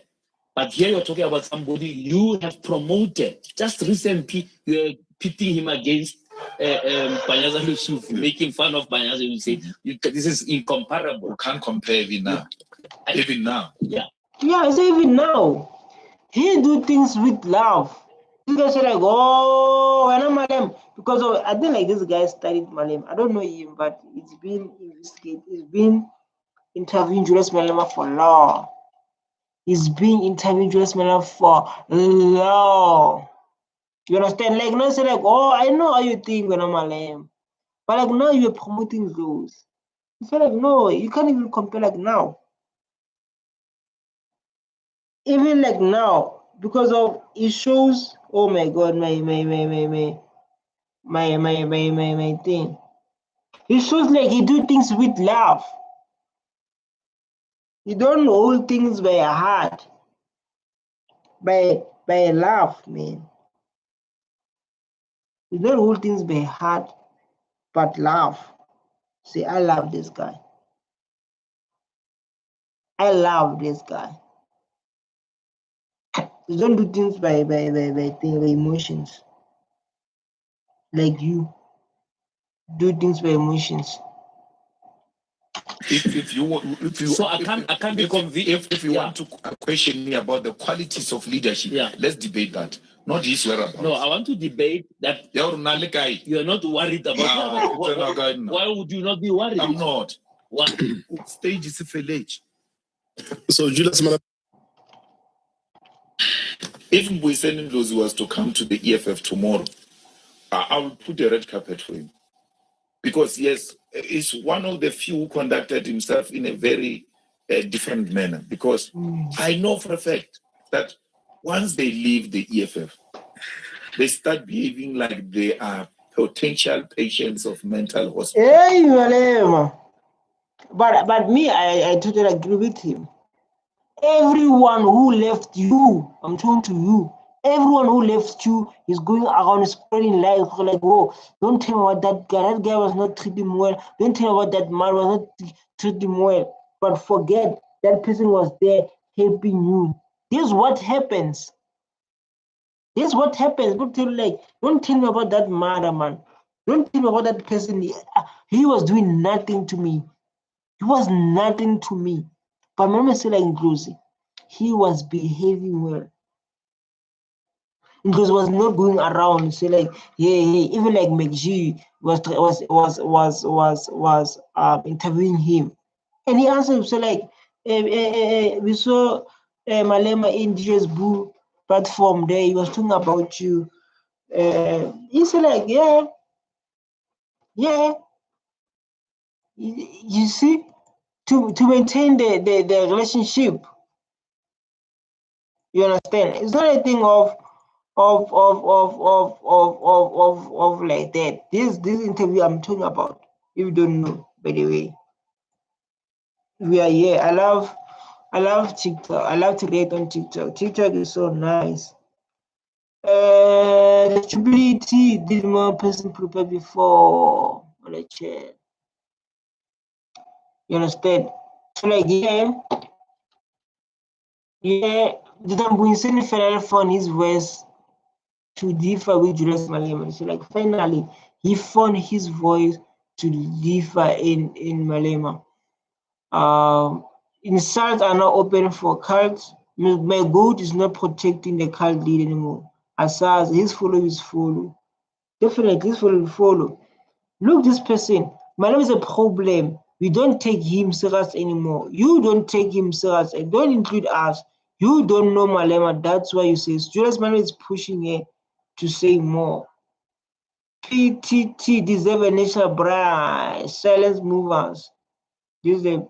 [SPEAKER 8] But here you're talking about somebody you have promoted. Just recently, you're pitting him against Banyaza Yusuf, making fun of Banyaza. You say, this is incomparable.
[SPEAKER 7] You can't compare even now. Even now.
[SPEAKER 8] Yeah.
[SPEAKER 1] Yeah, I say even now. He do things with love. You guys say like, oh, I know Malem. Because of, I think like this guy studied Malem. I don't know him, but it's been investigated. It's been interviewing Julius Malema for long. He's been interviewing Julius Malema for long. You understand? Like, not say like, oh, I know how you think when I'm Malem. But like now you're promoting those. You feel like, no, you can't even compare like now. Even like now, because of it shows, oh my God, my thing. It shows like he do things with love. You don't hold things by your heart. By love, man. You don't hold things by heart, but love. Say, I love this guy. I love this guy. You don't do things by emotions. Like you do things by emotions.
[SPEAKER 7] If you
[SPEAKER 8] so I can't be convinced.
[SPEAKER 7] If you want to question me about the qualities of leadership, let's debate that. Not his whereabouts.
[SPEAKER 8] No, I want to debate that you are not worried about why would you not be worried?
[SPEAKER 7] I'm not.
[SPEAKER 8] Why?
[SPEAKER 7] Stage is a village.
[SPEAKER 9] So Julius Malema.
[SPEAKER 7] If Julius Ndlozi was to come to the EFF tomorrow, I will put a red carpet for him. Because yes, he's one of the few who conducted himself in a very different manner. Because I know for a fact that once they leave the EFF, they start behaving like they are potential patients of mental hospital.
[SPEAKER 1] Hey, Malema. But me, I totally agree with him. Everyone who left you, I'm talking to you, Everyone who left you is going around spreading lies like, oh, don't tell me about that guy. That guy was not treating him well. Don't tell me about that man was not treating him well. But forget that person was there helping you. This is what happens. This is what happens. People tell you, like, don't tell me about that mother, man. Don't tell me about that person. He was doing nothing to me. He was nothing to me. But Malema say like Ndlozi, he was behaving well. Because was not going around say like, yeah, even like McG was interviewing him, and he answered so like, we saw Malema in DJ's Boo platform there. He was talking about you. He said like, yeah. You see, to maintain the relationship. You understand? It's not a thing of like that. This interview I'm talking about, if you don't know, by the way. We are here. I love TikTok. I love to read on TikTok. TikTok is so nice. The stupidity did more person prepare before on the chat. You understand? So like the Tambuiseni Federal found his voice to differ with Julius Malema. So like finally he found his voice to differ in Malema. Insults are not open for cults. My goal is not protecting the cult lead anymore. As far as his followers follow. Definitely his followers follow. Look, this person, Malema is a problem. We don't take him serious anymore. You don't take him serious. And don't include us. You don't know Malema. That's why you say Julius Malema is pushing her to say more. PTT deserve a national brand. Silence movers. This is a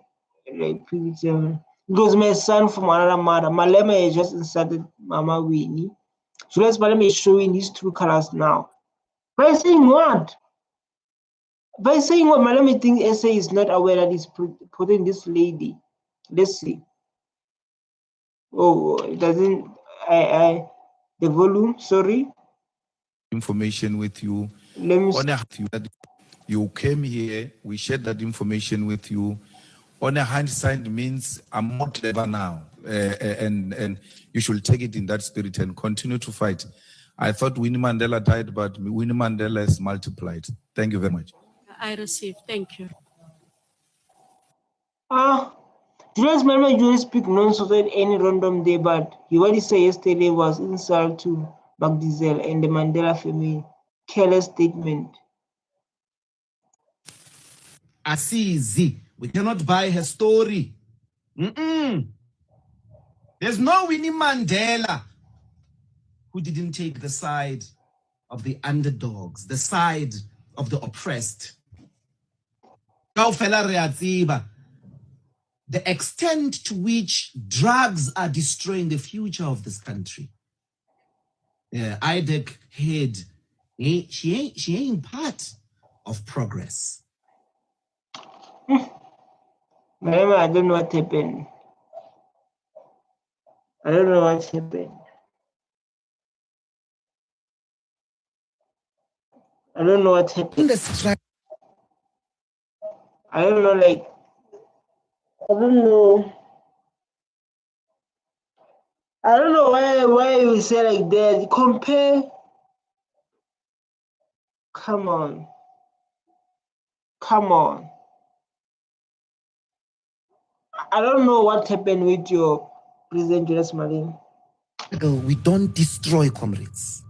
[SPEAKER 1] PTT. Because my son from another mother. Malema has just insulted Mama Winnie. Julius Malema is showing his true colors now. By saying what? By saying what? Malema thinks SA is not aware that he's putting this lady. Let's see. Oh, it doesn't. The volume. Sorry.
[SPEAKER 2] Information with you.
[SPEAKER 1] Let me.
[SPEAKER 2] You came here. We shared that information with you. On a hindsight means I'm more clever now, and you should take it in that spirit and continue to fight. I thought Winnie Mandela died, but Winnie Mandela has multiplied. Thank you very much.
[SPEAKER 10] I received. Thank you.
[SPEAKER 1] Julius Malema usually speak nonsense at any random day, but what he said yesterday was insult to Bagdizel and the Mandela family. Careless statement.
[SPEAKER 5] Asizi, we cannot buy her story. There's no Winnie Mandela who didn't take the side of the underdogs, the side of the oppressed. The extent to which drugs are destroying the future of this country. Yeah, IDEC head, she ain't part of progress.
[SPEAKER 1] Malema, I don't know what happened. I don't know what happened. I don't know what happened. I don't know, like, I don't know. I don't know why you say like that. Compare. Come on. Come on. I don't know what happened with your President Julius Malema.
[SPEAKER 5] We don't destroy comrades.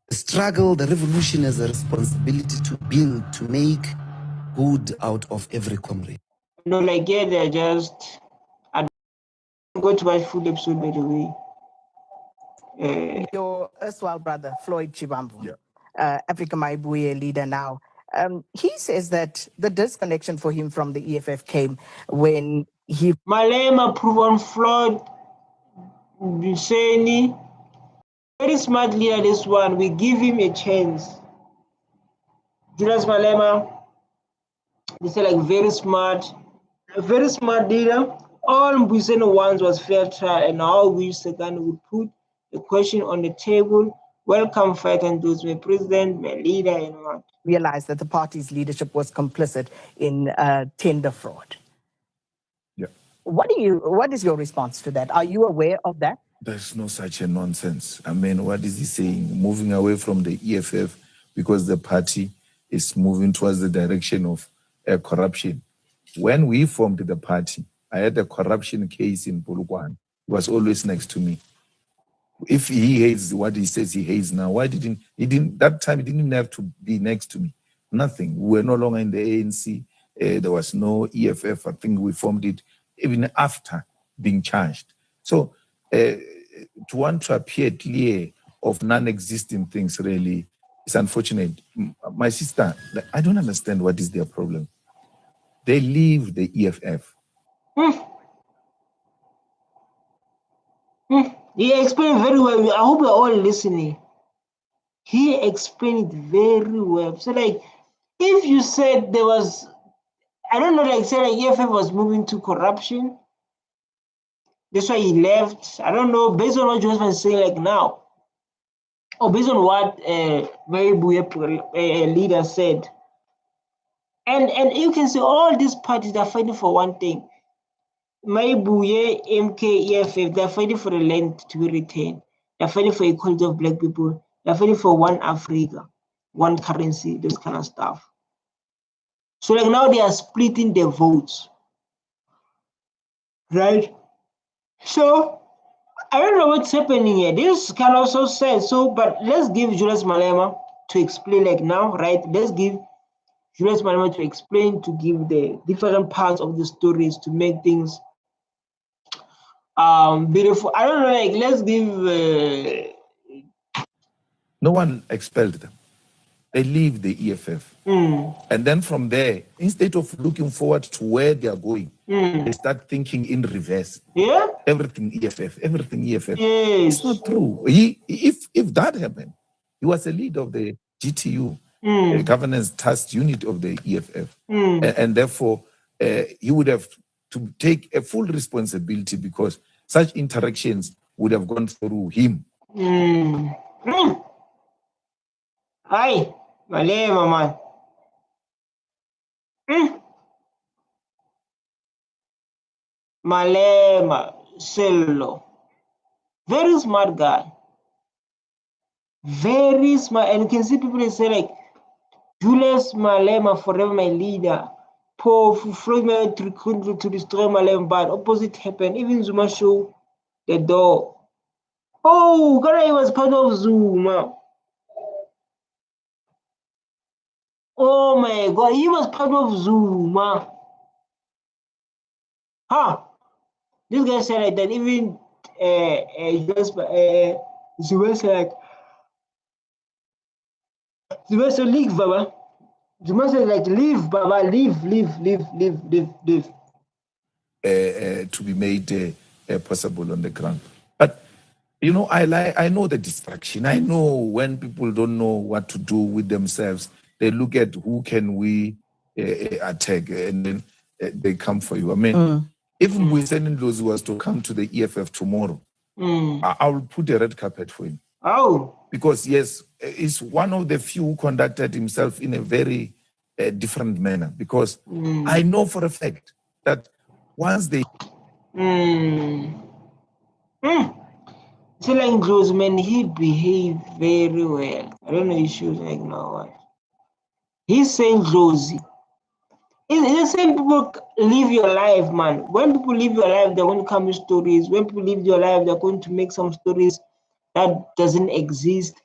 [SPEAKER 5] The struggle, the revolution is a responsibility to build, to make good out of every comrade.
[SPEAKER 1] No, like, yeah, they're just. I don't go to watch full episode, by the way.
[SPEAKER 6] Your erstwhile brother, Floyd Chibambu, Africa Maibuye leader now, he says that the disconnection for him from the EFF came when he...
[SPEAKER 1] Malema proven Floyd Buseni. Very smart leader, this one. We give him a chance. Julius Malema, they say like very smart leader. All Buseni wants was fair trial, and how we second would put a question on the table. Welcome, fight and those my president, my leader, and what.
[SPEAKER 6] Realized that the party's leadership was complicit in tender fraud.
[SPEAKER 2] Yeah.
[SPEAKER 6] What is your response to that? Are you aware of that?
[SPEAKER 2] There's no such a nonsense. I mean, what is he saying? Moving away from the EFF because the party is moving towards the direction of corruption. When we formed the party, I had a corruption case in Polokwane. He was always next to me. If he hates what he says he hates now, why didn't that time he didn't even have to be next to me? Nothing. We were no longer in the ANC. There was no EFF. I think we formed it even after being charged. So to want to appear clear of non-existing things really is unfortunate. My sister, I don't understand what is their problem. They leave the EFF.
[SPEAKER 1] He explained very well. I hope you're all listening. He explained it very well. So, like, if you said there was, I don't know, like, say, like, EFF was moving to corruption, that's why he left. I don't know, based on what Julius was saying, like, now, or based on what Maibuye leader said. And you can see all these parties are fighting for one thing. Maibuye, MK, EFF, they're fighting for the land to be retained. They're fighting for equality of black people. They're fighting for one Africa, one currency, this kind of stuff. So like now they are splitting their votes, right? So I don't know what's happening here. This can also say so, but let's give Julius Malema to explain like now, right? Let's give Julius Malema to explain, to give the different parts of the stories to make things beautiful. I don't know, like let's give
[SPEAKER 2] No one expelled them. They leave the EFF. And then from there, instead of looking forward to where they are going, they start thinking in reverse.
[SPEAKER 1] Yeah?
[SPEAKER 2] Everything EFF, everything EFF.
[SPEAKER 1] Yes.
[SPEAKER 2] It's not true. If that happened, he was a leader of the GTU, the governance task unit of the EFF. And therefore, he would have to take a full responsibility because such interactions would have gone through him.
[SPEAKER 1] Hi, Malema, man. Malema, Sello. Very smart guy. Very smart. And you can see people say like, Julius Malema, forever my leader. Paul Freeman to destroy Malema, but opposite happened. Even Zuma show the door. Oh, God, he was part of Zuma. Oh my God, he was part of Zuma. Huh? This guy said like that. Even Zuma said like, Zuma said leave, Baba. Zuma said like leave, Baba, leave.
[SPEAKER 2] To be made possible on the ground. But you know, I know the distraction. I know when people don't know what to do with themselves, they look at who can we attack, and then they come for you. I mean, if Julius Ndlozi was to come to the EFF tomorrow, I will put a red carpet for him.
[SPEAKER 1] Oh,
[SPEAKER 2] because yes, he's one of the few who conducted himself in a very different manner. Because I know for a fact that once they
[SPEAKER 1] so like Ndlozi, man, he behaved very well. I don't know issues like no what. He's saying Ndlozi. It's the same people live your life, man. When people live your life, they're going to come with stories. When people live your life, they're going to make some stories that doesn't exist.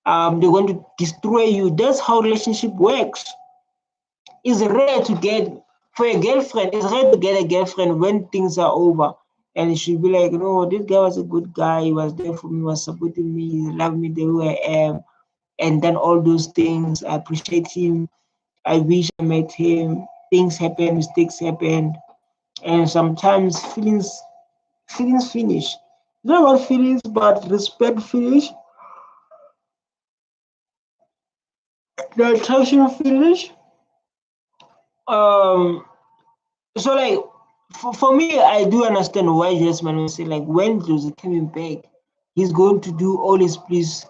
[SPEAKER 1] They're going to destroy you. That's how relationship works. It's rare to get for a girlfriend. It's rare to get a girlfriend when things are over, and she'll be like, "No, this guy was a good guy. He was there for me. He was supporting me. He loved me the way I am." And then all those things, I appreciate him. I wish I met him. Things happen, mistakes happen, and sometimes feelings finish. Not about feelings, but respect finish. The attraction finish. So like for me, I do understand why Julius Malema say like when Ndlozi coming back, he's going to do all his please.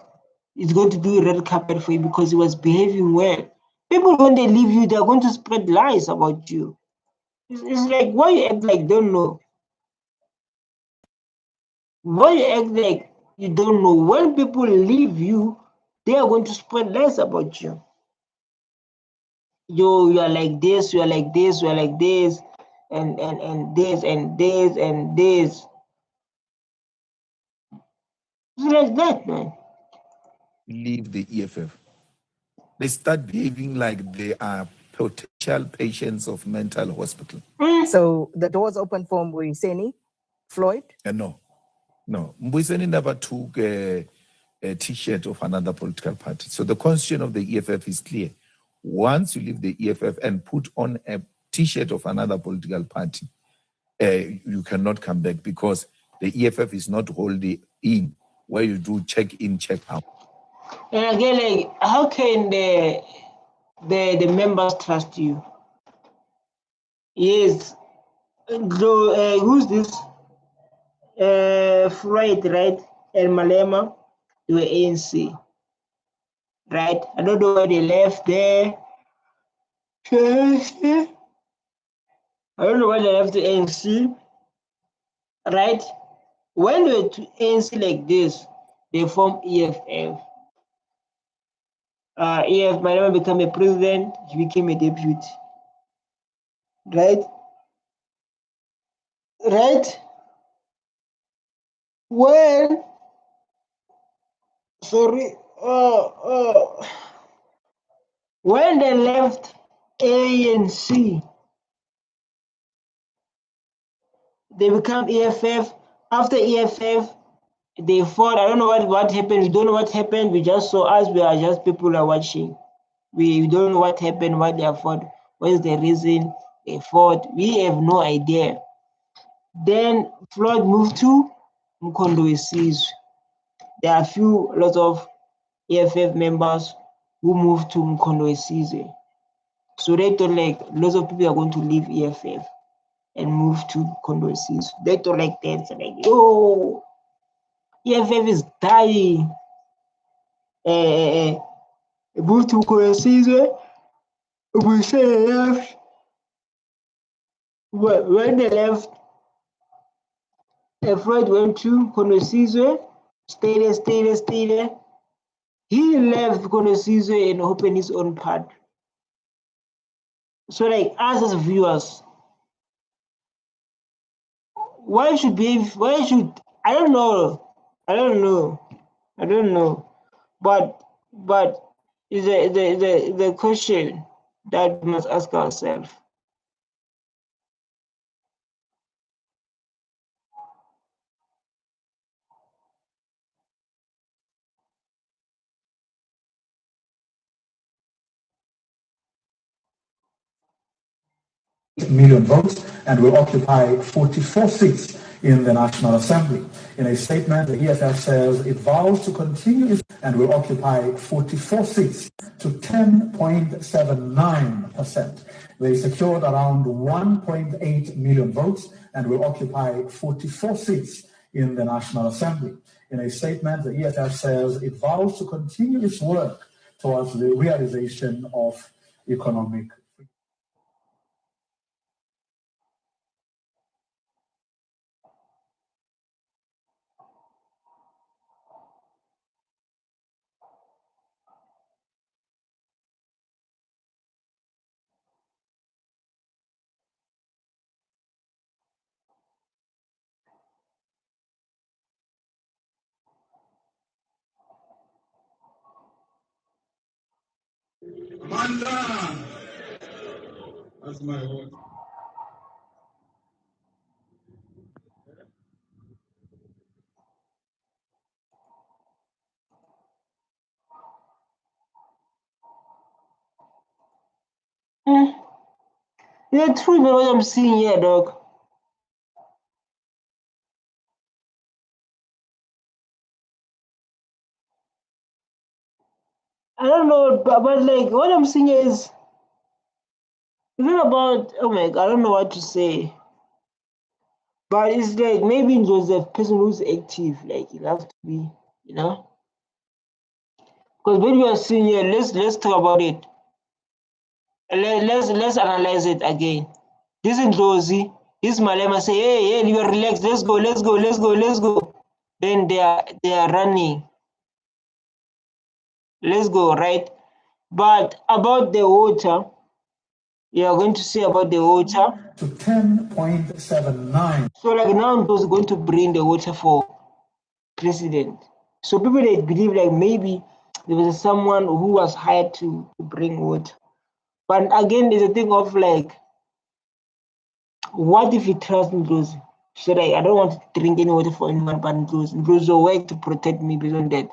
[SPEAKER 1] He's going to do a red carpet for you because he was behaving well. People, when they leave you, they're going to spread lies about you. It's like, why you act like don't know? Why you act like you don't know? When people leave you, they are going to spread lies about you. You are like this, you are like this, you are like this, and this and this and this. It's like that, man.
[SPEAKER 7] Leave the EFF. They start behaving like they are potential patients of mental hospital.
[SPEAKER 6] So the doors open for Mbuyiseni, Floyd?
[SPEAKER 7] No. Mbuyiseni never took a T-shirt of another political party. So the constitution of the EFF is clear. Once you leave the EFF and put on a T-shirt of another political party, you cannot come back because the EFF is not holding in where you do check in, check out.
[SPEAKER 1] And again, like, how can the members trust you? Yes. So, who's this? Floyd, right? And Malema, they were ANC, right? I don't know why they left there. I don't know why they left the ANC, right? When they were to ANC like this, they formed EFF. EF Malema became a president, he became a deputy, right? Right? When, sorry, when they left ANC, they become EFF. After EFF, they fought. I don't know what happened. We don't know what happened. We just saw us. We are just people who are watching. We don't know what happened, why they fought, what is the reason they fought. We have no idea. Then Floyd moved to Mkondo Wesizwe. There are lots of EFF members who moved to Mkondo Wesizwe. So they thought like lots of people are going to leave EFF and move to Mkondo Wesizwe. They thought like that. So like, yo, EFF is dying. Move to Mkondo Wesizwe. We say they left. When they left, Floyd went to Mkondo Wesizwe, stay there. He left Mkondo Wesizwe and opened his own party. So like us as viewers, I don't know. But is the question that we must ask ourselves.
[SPEAKER 11] Million votes and will occupy 44 seats in the National Assembly. In a statement, the EFF says it vows to continue and will occupy 44 seats to 10.79%. They secured around 1.8 million votes and will occupy 44 seats in the National Assembly. In a statement, the EFF says it vows to continue its work towards the realization of economic
[SPEAKER 12] Manda! That's my word.
[SPEAKER 1] Yeah, true, man, what I'm seeing here, dog. I don't know, but like what I'm seeing is not about, oh my God, I don't know what to say. But it's like maybe it was a person who's active, like he loves to be, you know. Because when we are seeing here, let's talk about it. Let's analyze it again. This Ndlozi, this Malema say, hey, you are relaxed, let's go. Then they are running. Let's go, right? But about the water, you are going to say about the water.
[SPEAKER 11] To 10.79.
[SPEAKER 1] So like now Ndlozi going to bring the water for president. So people they believe like maybe there was someone who was hired to bring water. But again, there's a thing of like, what if he trusts Ndlozi? So like, I don't want to drink any water for anyone but Ndlozi. Ndlozi will work to protect me based on that.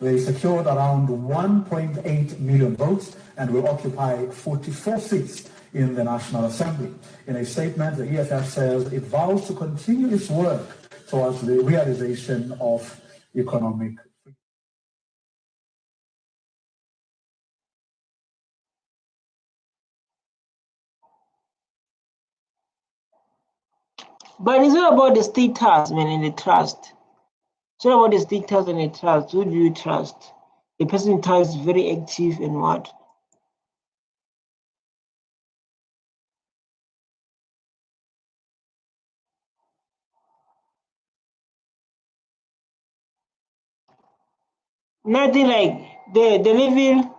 [SPEAKER 11] They secured around 1.8 million votes and will occupy 44 seats in the National Assembly. In a statement, the EFF says it vows to continue its work towards the realization of economic freedom.
[SPEAKER 1] But it's not about the status, man, and the trust. It's not about the status and the trust. Who do you trust? The person in town is very active and what? Nothing like the level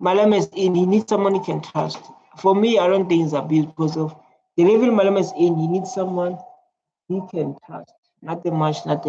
[SPEAKER 1] Malema is in, he needs someone he can trust. For me, I don't think it's abuse because of the level Malema is in, he needs someone he can trust. Nothing much, nothing.